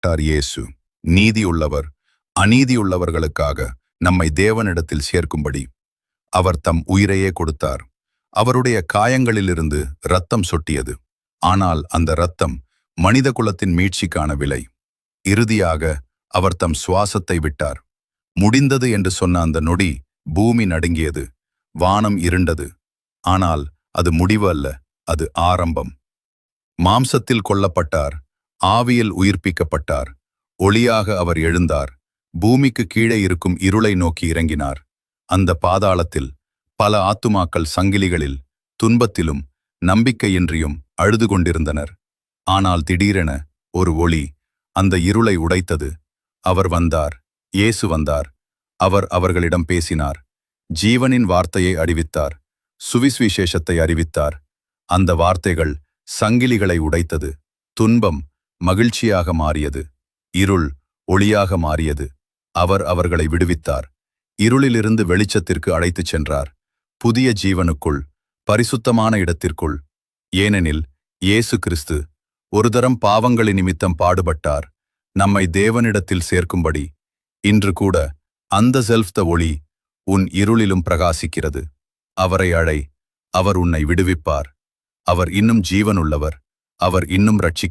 பட்டார் இயேசு நீதியுள்ளவர் அநீதியுள்ளவர்களுக்காக நம்மை தேவனிடத்தில் சேர்க்கும்படி அவர் தம் உயிரையே கொடுத்தார். அவருடைய காயங்களிலிருந்து இரத்தம் சொட்டியது. ஆனால் அந்த இரத்தம் மனித குலத்தின் மீட்சிக்கான விலை. இறுதியாக அவர் தம் சுவாசத்தை விட்டார். முடிந்தது என்று சொன்ன அந்த நொடி பூமி நடுங்கியது, வானம் இருண்டது. ஆனால் அது முடிவு அல்ல, அது ஆரம்பம். மாம்சத்தில் கொல்லப்பட்டார், ஆவியில் உயிர்ப்பிக்கப்பட்டார். ஒளியாக அவர் எழுந்தார். பூமிக்கு கீழே இருக்கும் இருளை நோக்கி இறங்கினார். அந்த பாதாளத்தில் பல ஆத்துமாக்கள் சங்கிலிகளில், துன்பத்திலும் நம்பிக்கையின்றியும் அழுது கொண்டிருந்தனர். ஆனால் திடீரென ஒரு ஒளி அந்த இருளை உடைத்தது. அவர் வந்தார், இயேசு வந்தார். அவர் அவர்களிடம் பேசினார். ஜீவனின் வார்த்தையை அறிவித்தார். சுவிசேஷத்தை அறிவித்தார். அந்த வார்த்தைகள் சங்கிலிகளை உடைத்தது. துன்பம் மகிழ்ச்சியாக மாறியது. இருள் ஒளியாக மாறியது. அவர் அவர்களை விடுவித்தார். இருளிலிருந்து வெளிச்சத்திற்கு அழைத்துச் சென்றார். புதிய ஜீவனுக்குள், பரிசுத்தமான இடத்திற்குள். ஏனெனில் இயேசு கிறிஸ்து ஒரு தரம் பாவங்களின் நிமித்தம் பாடுபட்டார், நம்மை தேவனிடத்தில் சேர்க்கும்படி. இன்று கூட அந்த செல்ஃப்த ஒளி உன் இருளிலும் பிரகாசிக்கிறது. அவரை அழை, அவர் உன்னை விடுவிப்பார். அவர் இன்னும் ஜீவனுள்ளவர். அவர் இன்னும் ரட்சிக்கிறார்.